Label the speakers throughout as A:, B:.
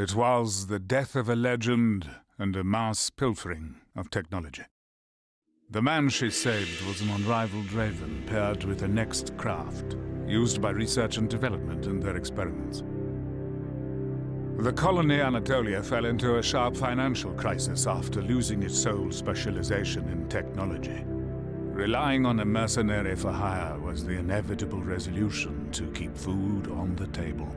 A: It was the death of a legend and a mass pilfering of technology. The man she saved was an unrivaled raven paired with a next craft, used by research and development in their experiments. The colony Anatolia fell into a sharp financial crisis after losing its sole specialization in technology. Relying on a mercenary for hire was the inevitable resolution to keep food on the table.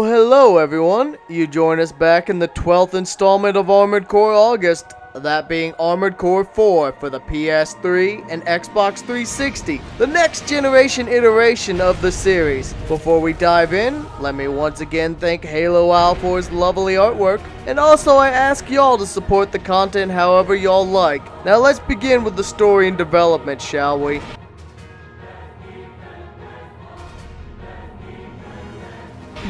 B: Hello everyone, you join us back in the 12th installment of Armored Core August, that being Armored Core 4 for the PS3 and Xbox 360, the next generation iteration of the series. Before we dive in, let me once again thank HaloOwl for his lovely artwork, and also I ask y'all to support the content however y'all like. Now let's begin with the story and development, shall we?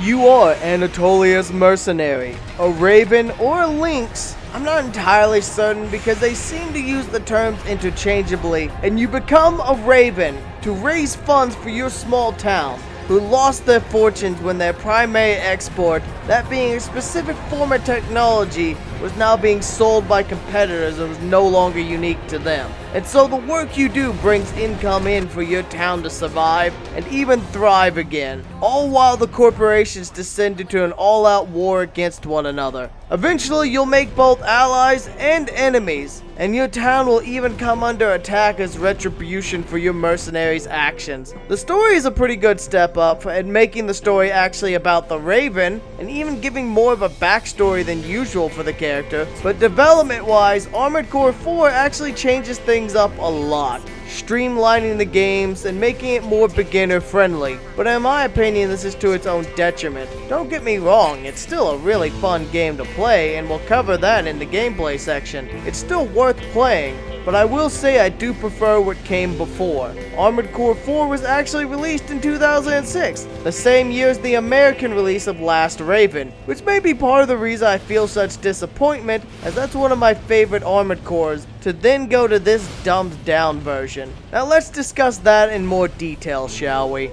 B: You are Anatolia's mercenary, a raven or a lynx. I'm not entirely certain because they seem to use the terms interchangeably, and you become a raven to raise funds for your small town, who lost their fortunes when their primary export, that being a specific form of technology, was now being sold by competitors and was no longer unique to them. And so the work you do brings income in for your town to survive and even thrive again, all while the corporations descend into an all-out war against one another. Eventually you'll make both allies and enemies, and your town will even come under attack as retribution for your mercenaries' actions. The story is a pretty good step up in making the story actually about the Raven, and even giving more of a backstory than usual for the character, but development-wise, Armored Core 4 actually changes things up a lot, streamlining the games and making it more beginner-friendly. But in my opinion, this is to its own detriment. Don't get me wrong, it's still a really fun game to play, and we'll cover that in the gameplay section. It's still worth playing, but I will say I do prefer what came before. Armored Core 4 was actually released in 2006, the same year as the American release of Last Raven, which may be part of the reason I feel such disappointment, as that's one of my favorite Armored Cores, to then go to this dumbed down version. Now let's discuss that in more detail, shall we?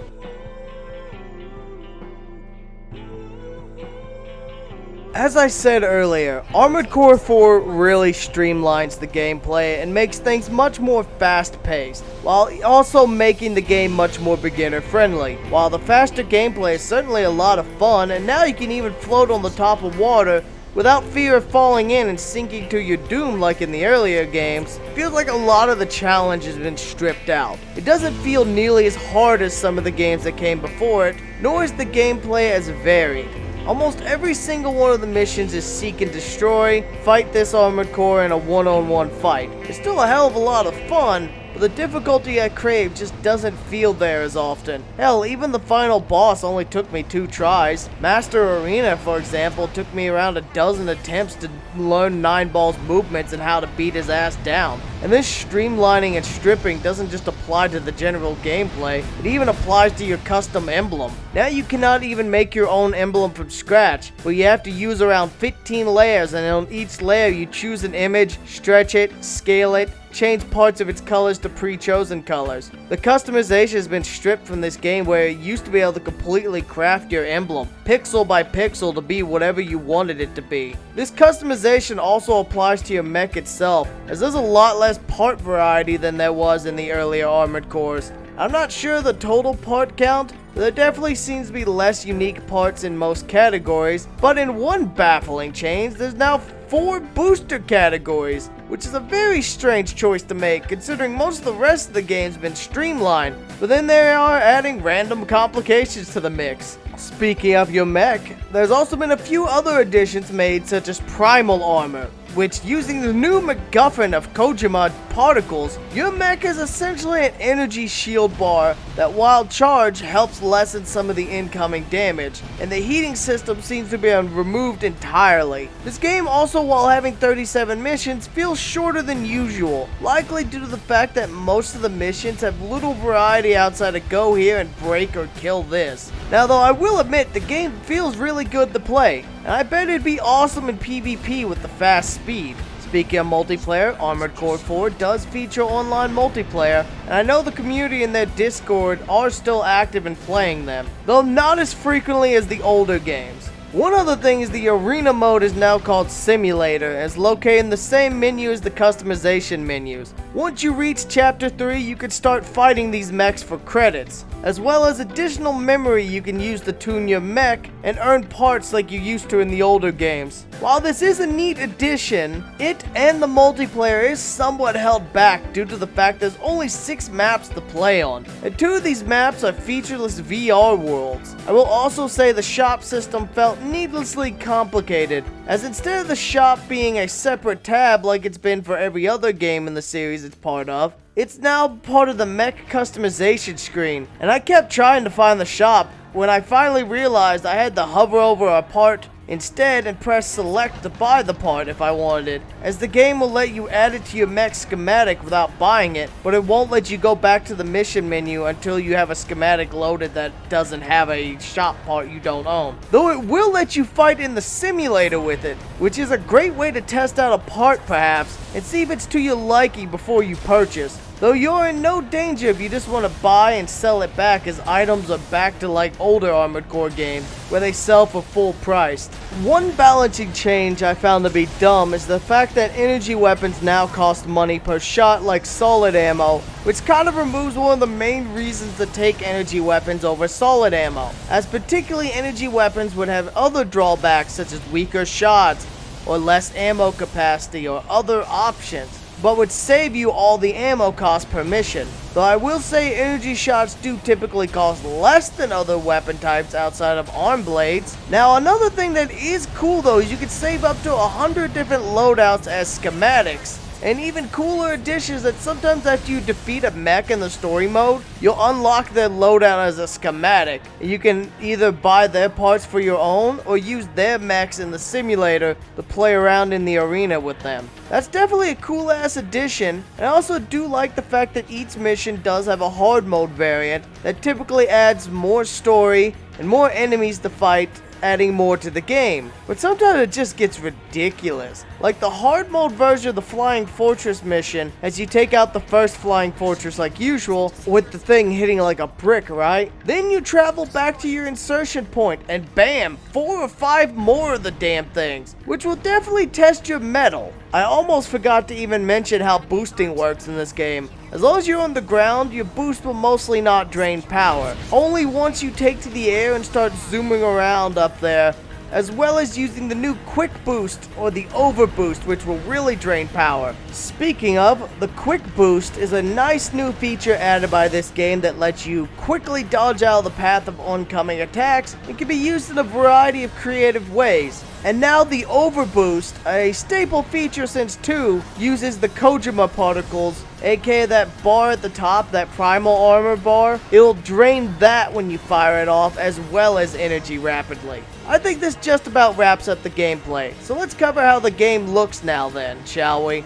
B: As I said earlier, Armored Core 4 really streamlines the gameplay and makes things much more fast-paced, while also making the game much more beginner-friendly. While the faster gameplay is certainly a lot of fun, and now you can even float on the top of water without fear of falling in and sinking to your doom like in the earlier games, it feels like a lot of the challenge has been stripped out. It doesn't feel nearly as hard as some of the games that came before it, nor is the gameplay as varied. Almost every single one of the missions is seek and destroy, fight this Armored Core in a one-on-one fight. It's still a hell of a lot of fun, but the difficulty I crave just doesn't feel there as often. Hell, even the final boss only took me 2 tries. Master Arena, for example, took me around a dozen attempts to learn 9 Ball's movements and how to beat his ass down. And this streamlining and stripping doesn't just apply to the general gameplay, it even applies to your custom emblem. Now you cannot even make your own emblem from scratch, but you have to use around 15 layers, and on each layer you choose an image, stretch it, scale it, change parts of its colors to pre-chosen colors. The customization has been stripped from this game, where you used to be able to completely craft your emblem, pixel by pixel, to be whatever you wanted it to be. This customization also applies to your mech itself, as there's a lot less part variety than there was in the earlier Armored Cores. I'm not sure the total part count, but there definitely seems to be less unique parts in most categories, but in one baffling change, there's now 4 booster categories, which is a very strange choice to make considering most of the rest of the game's been streamlined, but then they are adding random complications to the mix. Speaking of your mech, there's also been a few other additions made, such as Primal Armor, which, using the new MacGuffin of Kojima particles, your mech is essentially an energy shield bar that, while charged, helps lessen some of the incoming damage, and the heating system seems to be removed entirely. This game also, while having 37 missions, feels shorter than usual, likely due to the fact that most of the missions have little variety outside of go here and break or kill this. Now though, I will admit the game feels really good to play, and I bet it'd be awesome in PvP with the fast speed. Speaking of multiplayer, Armored Core 4 does feature online multiplayer, and I know the community in their Discord are still active in playing them, though not as frequently as the older games. One other thing is the arena mode is now called Simulator, and is located in the same menu as the customization menus. Once you reach Chapter 3, you can start fighting these mechs for credits, as well as additional memory you can use to tune your mech and earn parts like you used to in the older games. While this is a neat addition, it and the multiplayer is somewhat held back due to the fact there's only 6 maps to play on, and 2 of these maps are featureless VR worlds. I will also say the shop system felt needlessly complicated, as instead of the shop being a separate tab like it's been for every other game in the series it's part of, it's now part of the mech customization screen, and I kept trying to find the shop when I finally realized I had to hover over a part instead and press select to buy the part if I wanted it, as the game will let you add it to your mech schematic without buying it, but it won't let you go back to the mission menu until you have a schematic loaded that doesn't have a shop part you don't own. Though it will let you fight in the simulator with it, which is a great way to test out a part perhaps, and see if it's to your liking before you purchase. Though you're in no danger if you just want to buy and sell it back, as items are back to like older Armored Core games where they sell for full price. One balancing change I found to be dumb is the fact that energy weapons now cost money per shot like solid ammo, which kind of removes one of the main reasons to take energy weapons over solid ammo, as particularly energy weapons would have other drawbacks such as weaker shots or less ammo capacity or other options, but would save you all the ammo cost per mission. Though I will say energy shots do typically cost less than other weapon types outside of arm blades. Now another thing that is cool though is you can save up to 100 different loadouts as schematics. And even cooler additions that sometimes after you defeat a mech in the story mode, you'll unlock their loadout as a schematic. You can either buy their parts for your own or use their mechs in the simulator to play around in the arena with them. That's definitely a cool ass addition, and I also do like the fact that each mission does have a hard mode variant that typically adds more story and more enemies to fight, adding more to the game. But sometimes it just gets ridiculous. Like the hard mode version of the Flying Fortress mission, as you take out the first Flying Fortress like usual, with the thing hitting like a brick, right? Then you travel back to your insertion point, and bam, 4 or 5 more of the damn things, which will definitely test your mettle. I almost forgot to even mention how boosting works in this game. As long as you're on the ground, your boost will mostly not drain power. Only once you take to the air and start zooming around up there, as well as using the new quick boost or the overboost, which will really drain power. Speaking of, the quick boost is a nice new feature added by this game that lets you quickly dodge out of the path of oncoming attacks and can be used in a variety of creative ways. And now the overboost, a staple feature since 2, uses the Kojima particles, aka that bar at the top, that primal armor bar. It'll drain that when you fire it off, as well as energy rapidly. I think this just about wraps up the gameplay, so let's cover how the game looks now then, shall we?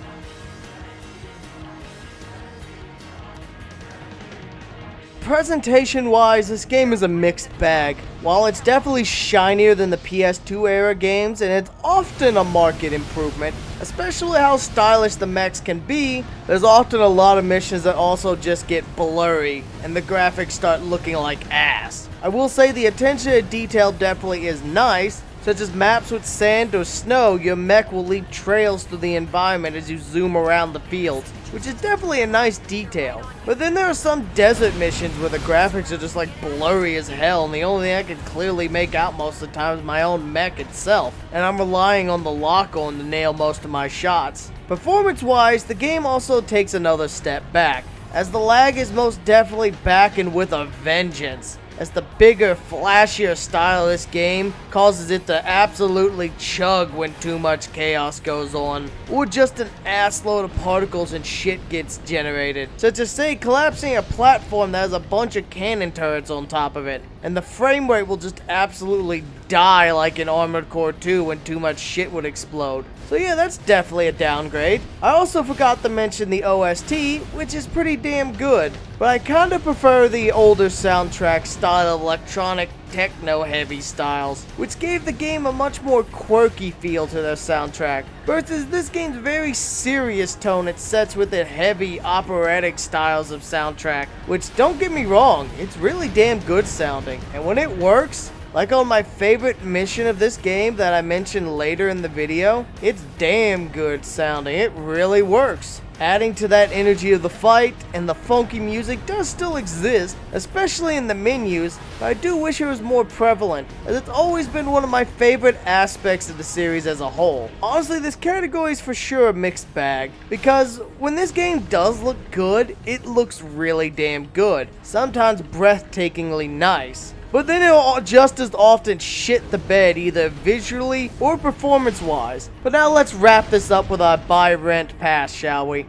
B: Presentation-wise, this game is a mixed bag. While it's definitely shinier than the PS2 era games, and it's often a market improvement, especially how stylish the mechs can be, there's often a lot of missions that also just get blurry, and the graphics start looking like ass. I will say the attention to detail definitely is nice, such as maps with sand or snow. Your mech will leave trails through the environment as you zoom around the fields, which is definitely a nice detail. But then there are some desert missions where the graphics are just like blurry as hell, and the only thing I can clearly make out most of the time is my own mech itself, and I'm relying on the lock-on to nail most of my shots. Performance-wise, the game also takes another step back, as the lag is most definitely back and with a vengeance. as the bigger, flashier style of this game causes it to absolutely chug when too much chaos goes on, or just an assload of particles and shit gets generated, such as say collapsing a platform that has a bunch of cannon turrets on top of it, and the frame rate will just absolutely die like in Armored Core 2 when too much shit would explode. So yeah, that's definitely a downgrade. I also forgot to mention the OST, which is pretty damn good, but I kinda prefer the older soundtrack style of electronic techno-heavy styles, which gave the game a much more quirky feel to their soundtrack, versus this game's very serious tone it sets with its heavy operatic styles of soundtrack, which don't get me wrong, it's really damn good sounding, and when it works, like on my favorite mission of this game that I mentioned later in the video, it's damn good sounding, it really works. Adding to that energy of the fight, and the funky music does still exist, especially in the menus, but I do wish it was more prevalent, as it's always been one of my favorite aspects of the series as a whole. Honestly, this category is for sure a mixed bag, because when this game does look good, it looks really damn good, sometimes breathtakingly nice. But then it'll just as often shit the bed either visually or performance-wise. But now let's wrap this up with our buy rent pass, shall we?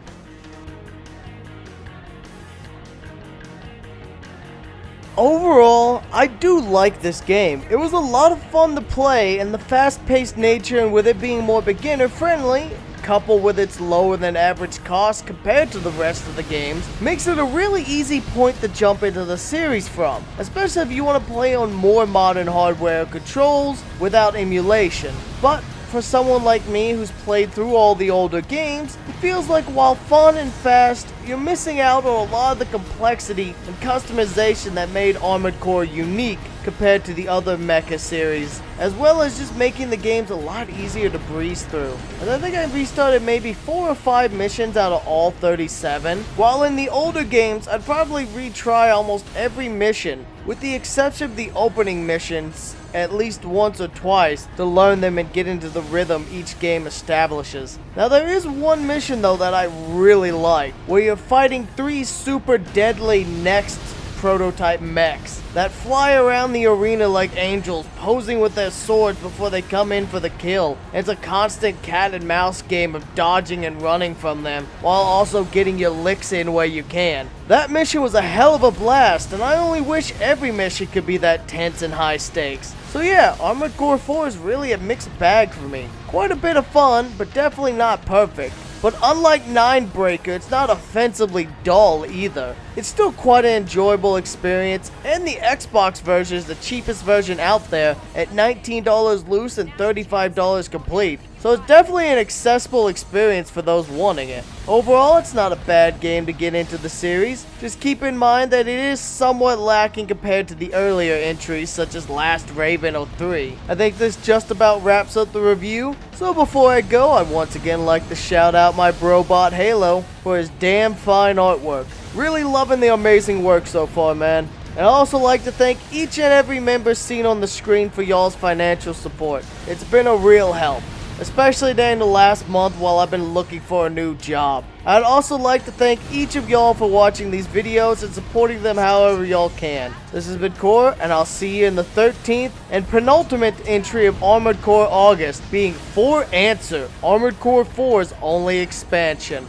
B: Overall, I do like this game. It was a lot of fun to play, and the fast-paced nature and with it being more beginner-friendly, coupled with its lower than average cost compared to the rest of the games, makes it a really easy point to jump into the series from, especially if you want to play on more modern hardware controls without emulation. But for someone like me who's played through all the older games, it feels like while fun and fast, you're missing out on a lot of the complexity and customization that made Armored Core unique compared to the other mecha series, as well as just making the games a lot easier to breeze through. And I think I restarted maybe 4 or 5 missions out of all 37, while in the older games I'd probably retry almost every mission, with the exception of the opening missions at least once or twice to learn them and get into the rhythm each game establishes. Now there is one mission though that I really like, where you're fighting 3 super deadly Nexus prototype mechs that fly around the arena like angels, posing with their swords before they come in for the kill. It's a constant cat and mouse game of dodging and running from them, while also getting your licks in where you can. That mission was a hell of a blast, and I only wish every mission could be that tense and high stakes. So yeah, Armored Core 4 is really a mixed bag for me. Quite a bit of fun, but definitely not perfect. But unlike Ninebreaker, it's not offensively dull either. It's still quite an enjoyable experience, and the Xbox version is the cheapest version out there at $19 loose and $35 complete. So it's definitely an accessible experience for those wanting it. Overall, it's not a bad game to get into the series. Just keep in mind that it is somewhat lacking compared to the earlier entries such as Last Raven or 3. I think this just about wraps up the review. So before I go, I'd once again like to shout out my brobot Halo for his damn fine artwork. Really loving the amazing work so far, man. And I'd also like to thank each and every member seen on the screen for y'all's financial support. It's been a real help, especially during the last month while I've been looking for a new job. I'd also like to thank each of y'all for watching these videos and supporting them however y'all can. This has been Core, and I'll see you in the 13th and penultimate entry of Armored Core August, being For Answer, Armored Core 4's only expansion.